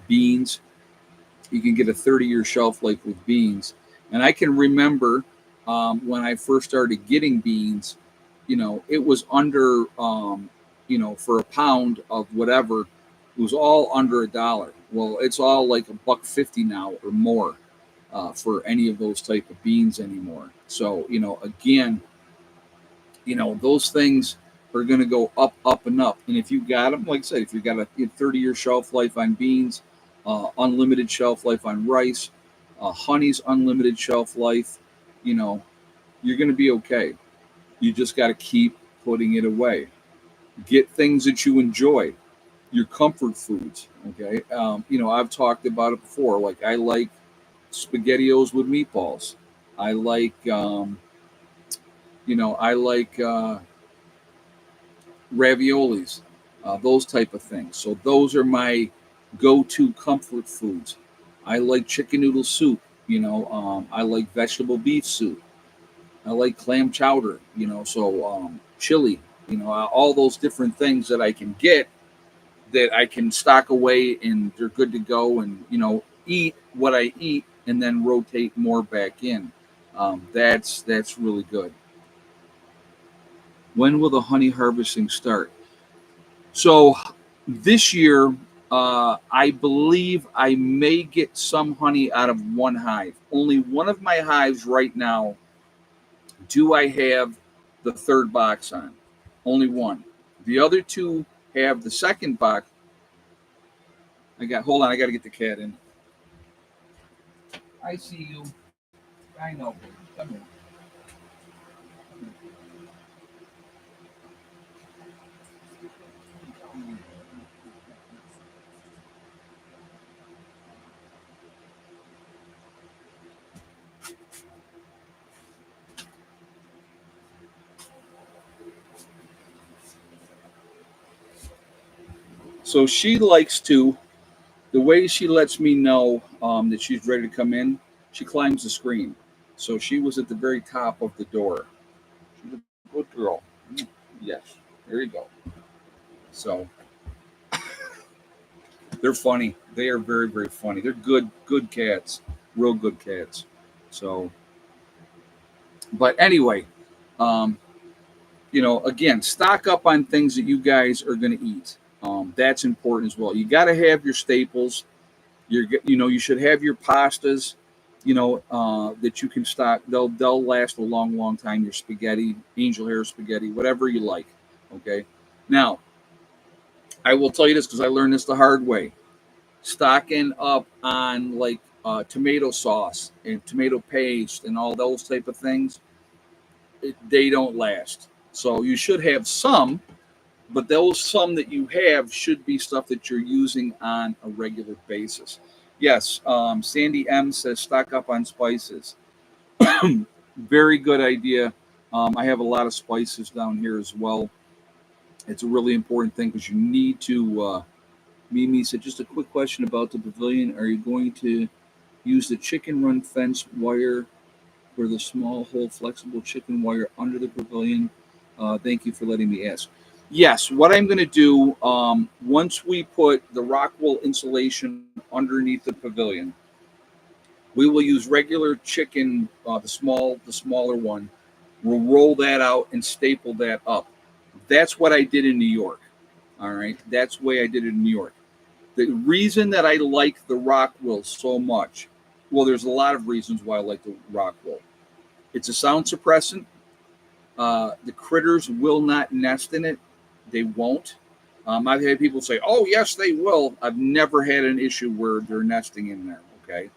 Beans, you can get a 30-year shelf life with beans. And I can remember when I first started getting beans, it was under, for a pound of whatever, it was all under $1. Well, it's all like $1.50 now or more for any of those type of beans anymore. So, again, those things are going to go up, up, and up. And if you got them, like I said, if you got a 30-year shelf life on beans, unlimited shelf life on rice, honey's unlimited shelf life, you're going to be okay. You just got to keep putting it away. Get things that you enjoy, your comfort foods. Okay. I've talked about it before. Like I like SpaghettiOs with meatballs. I like, raviolis, those type of things. So those are my go-to comfort foods. I like chicken noodle soup. I like vegetable beef soup. I like clam chowder. So chili. All those different things that I can get that I can stock away and they're good to go, and eat what I eat and then rotate more back in. That's really good. When will the honey harvesting start? So this year, I believe I may get some honey out of one hive. Only one of my hives right now do I have the third box on. Only one. The other two have the second box. Hold on, I got to get the cat in. I see you. I know. Come here. So she likes to, the way she lets me know that she's ready to come in, she climbs the screen. So she was at the very top of the door. She's a good girl. Yes, there you go. So they're funny. They are very, very funny. They're good cats, real good cats. So, but anyway, um, again, stock up on things that you guys are going to eat. That's important as well. You got to have your staples. You should have your pastas. That you can stock. They'll last a long, long time. Your spaghetti, angel hair spaghetti, whatever you like. Okay. Now, I will tell you this because I learned this the hard way. Stocking up on like tomato sauce and tomato paste and all those type of things, they don't last. So you should have some, but those some that you have should be stuff that you're using on a regular basis. Yes, Sandy M says stock up on spices. Very good idea. I have a lot of spices down here as well. It's a really important thing because you need to. Mimi said, just a quick question about the pavilion. Are you going to use the chicken run fence wire for the small hole flexible chicken wire under the pavilion? Thank you for letting me ask. Yes, what I'm going to do once we put the rock wool insulation underneath the pavilion, we will use regular chicken, the smaller one. We'll roll that out and staple that up. That's what I did in New York. All right, that's the way I did it in New York. The reason that I like the rock wool so much, well, there's a lot of reasons why I like the rock wool. It's a sound suppressant. The critters will not nest in it. They won't. I've had people say, "Oh, yes, they will." I've never had an issue where they're nesting in there. Okay.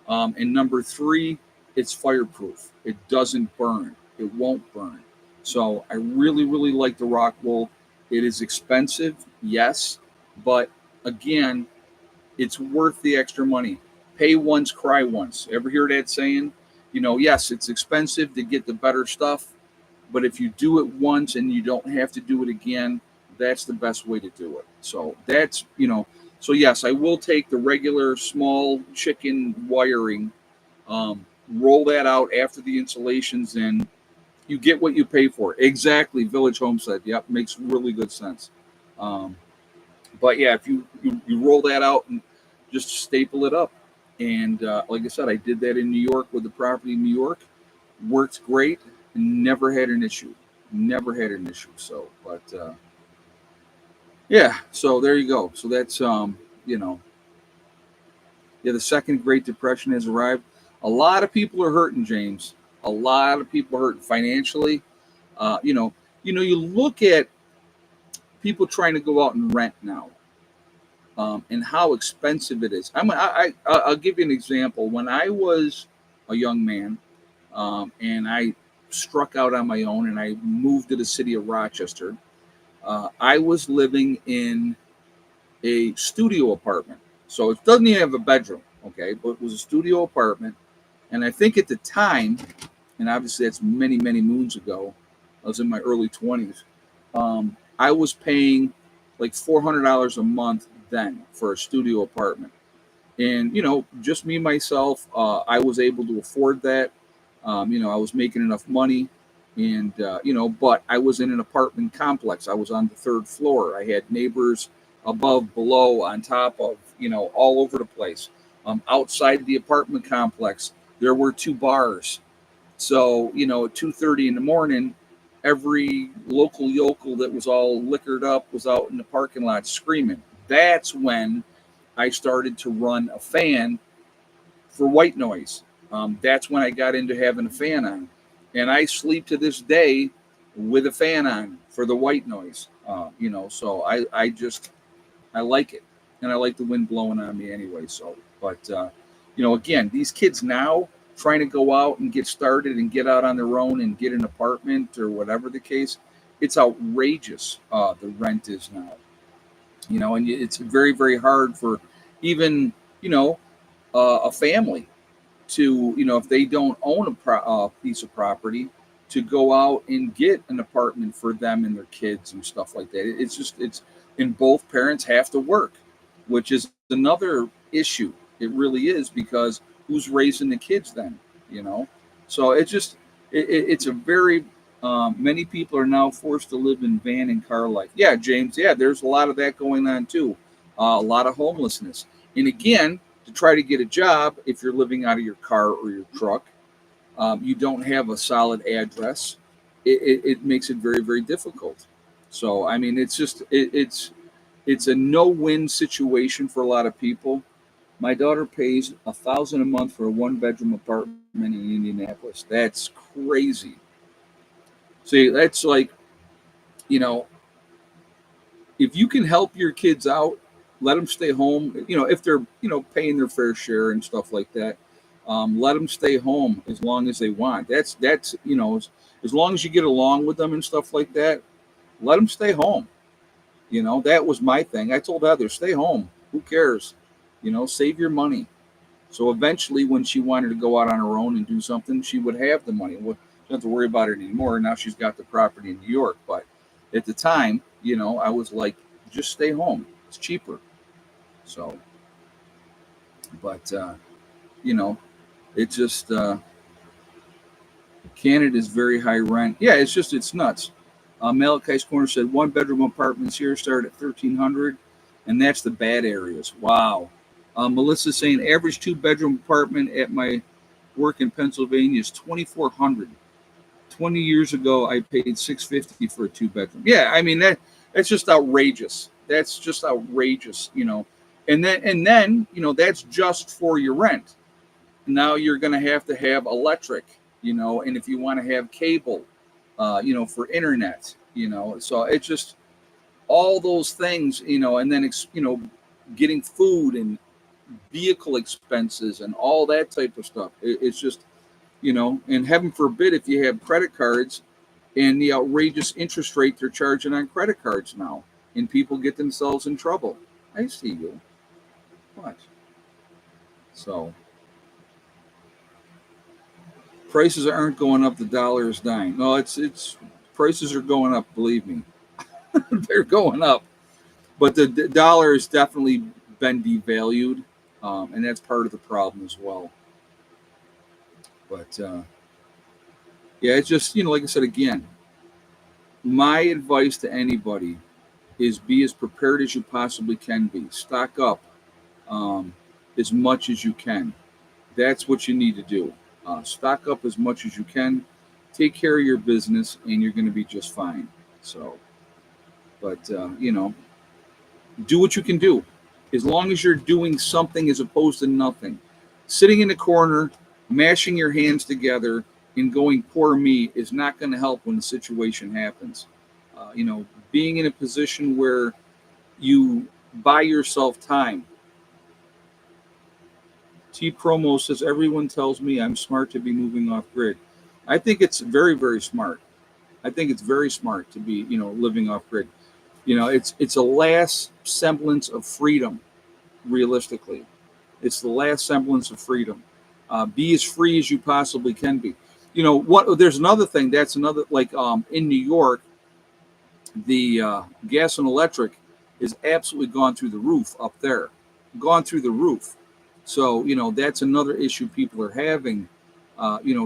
And number three, it's fireproof. It doesn't burn. It won't burn. So I really, really like the rock wool. It is expensive, yes, but again, it's worth the extra money. Pay once, cry once. Ever hear that saying? Yes, it's expensive to get the better stuff, but if you do it once and you don't have to do it again, that's the best way to do it. So so yes, I will take the regular small chicken wiring, roll that out after the insulation's in. You get what you pay for. Exactly, Village Homestead. Yep, makes really good sense. Um, but yeah, if you roll that out and just staple it up, and like I said, I did that in New York with the property in New York. Worked great. Never had an issue. Never had an issue. So, but yeah, so there you go. So that's yeah, the second Great Depression has arrived. A lot of people are hurting, James. A lot of people are hurting financially. Uh, you know, you look at people trying to go out and rent now, and how expensive it is. I'll give you an example. When I was a young man, and I struck out on my own, and I moved to the city of Rochester, I was living in a studio apartment. So it doesn't even have a bedroom, okay, but it was a studio apartment. And I think at the time, and obviously that's many, many moons ago, I was in my early 20s, I was paying like $400 a month then for a studio apartment. And, just me, myself, I was able to afford that. I was making enough money. And, but I was in an apartment complex. I was on the third floor. I had neighbors above, below, on top of, all over the place. Outside the apartment complex, there were two bars. So, at 2:30 in the morning, every local yokel that was all liquored up was out in the parking lot screaming. That's when I started to run a fan for white noise. That's when I got into having a fan on. And I sleep to this day with a fan on for the white noise. So I like it, and I like the wind blowing on me anyway. So, but again, these kids now trying to go out and get started and get out on their own and get an apartment or whatever the case, it's outrageous. The rent is now, and it's very, very hard for even a family to if they don't own a piece of property to go out and get an apartment for them and their kids and stuff like that. It's and both parents have to work, which is another issue. It really is, because who's raising the kids then? you know so it's a very many people are now forced to live in van and car life. Yeah, James, yeah, there's a lot of that going on too. A lot of homelessness. And again, to try to get a job, if you're living out of your car or your truck, you don't have a solid address, it makes it very, very difficult. So I mean, it's a no-win situation for a lot of people. My daughter pays 1,000 a month for a one-bedroom apartment in Indianapolis. That's crazy. See, that's like, you know if you can help your kids out, let them stay home. If they're paying their fair share and stuff like that, let them stay home as long as they want. That's as long as you get along with them and stuff like that, let them stay home. That was my thing. I told Heather, stay home. Who cares? Save your money. So eventually, when she wanted to go out on her own and do something, she would have the money. Well, she doesn't have to worry about it anymore. Now she's got the property in New York. But at the time, I was like, just stay home. It's cheaper. So, but you know, it just Canada's very high rent. Yeah, it's nuts. Malachi's Corner said one-bedroom apartments here start at 1,300, and that's the bad areas. Wow. Melissa's saying average two-bedroom apartment at my work in Pennsylvania is 2,400. 20 years ago, I paid 650 for a two-bedroom. Yeah, I mean that's just outrageous. That's just outrageous. And then that's just for your rent. Now you're going to have electric, and if you want to have cable, for internet, so it's just all those things, and then getting food and vehicle expenses and all that type of stuff. It's just, and heaven forbid if you have credit cards and the outrageous interest rate they're charging on credit cards now, and people get themselves in trouble. I see you. What? So prices aren't going up. The dollar is dying. No, it's prices are going up. Believe me, they're going up. But the dollar has definitely been devalued, and that's part of the problem as well. But yeah, it's just like I said again. My advice to anybody is be as prepared as you possibly can be. Stock up um, as much as you can. That's what you need to do. Stock up as much as you can. Take care of your business, and you're going to be just fine. So, but do what you can do. As long as you're doing something as opposed to nothing. Sitting in the corner, mashing your hands together, and going poor me is not going to help when the situation happens. Being in a position where you buy yourself time. T Promo says everyone tells me I'm smart to be moving off grid. I think it's very, very smart. I think it's very smart to be, living off grid. It's a last semblance of freedom. Realistically, it's the last semblance of freedom. Be as free as you possibly can be. What? There's another thing. That's another, like, in New York, the gas and electric is absolutely gone through the roof up there, gone through the roof. So that's another issue people are having,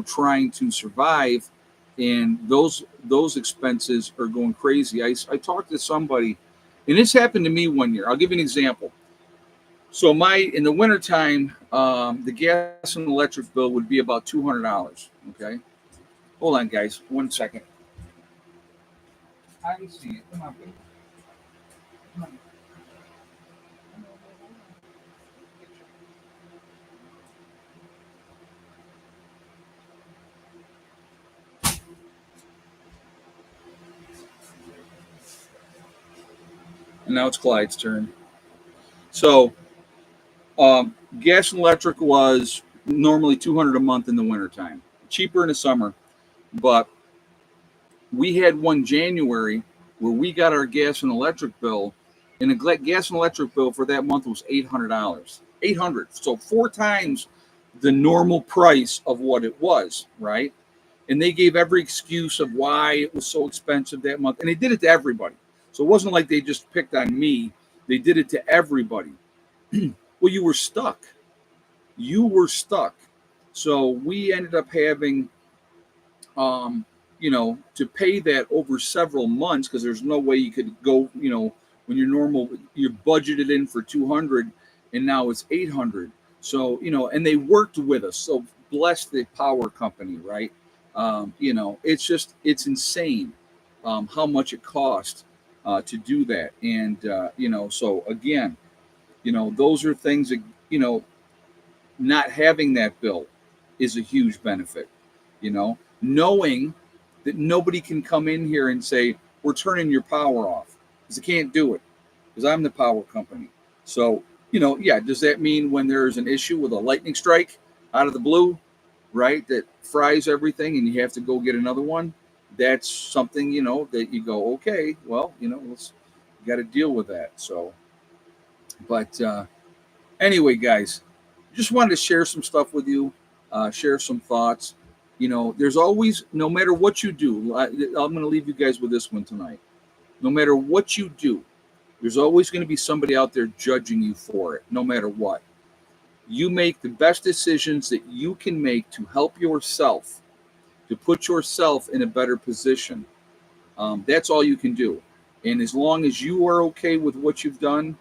trying to survive, and those expenses are going crazy. I talked to somebody, and this happened to me one year. I'll give you an example. So in the wintertime, the gas and electric bill would be about $200. Okay, hold on, guys, 1 second. I can see it. Come on, baby. Come on. And now it's Clyde's turn. So, gas and electric was normally $200 a month in the wintertime, cheaper in the summer. But we had one January where we got our gas and electric bill, and the gas and electric bill for that month was $800. 800, so 4 times the normal price of what it was, right? And they gave every excuse of why it was so expensive that month, and they did it to everybody. So it wasn't like they just picked on me; they did it to everybody. Well, you were stuck. You were stuck. So we ended up having to pay that over several months because there's no way you could go, when you're budgeted in for 200 and now it's 800. So, and they worked with us. So bless the power company, right? It's insane how much it cost to do that. And, so again, those are things that, not having that bill is a huge benefit, knowing that nobody can come in here and say, we're turning your power off, because they can't do it, because I'm the power company. So, does that mean when there's an issue with a lightning strike out of the blue, right, that fries everything and you have to go get another one? That's something, that you go, okay, well, let's got to deal with that. So, but anyway, guys, just wanted to share some stuff with you, share some thoughts. There's always, no matter what you do, I'm going to leave you guys with this one tonight. No matter what you do, there's always going to be somebody out there judging you for it, no matter what. You make the best decisions that you can make to help yourself, to put yourself in a better position. That's all you can do. And as long as you are okay with what you've done,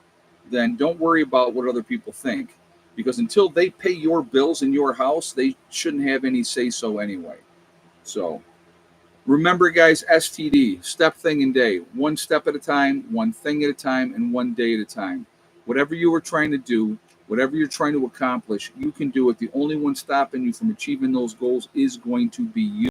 then don't worry about what other people think. Because until they pay your bills in your house, they shouldn't have any say-so anyway. So remember, guys, STD, step, thing, and day. One step at a time, one thing at a time, and one day at a time. Whatever you are trying to do, whatever you're trying to accomplish, you can do it. The only one stopping you from achieving those goals is going to be you.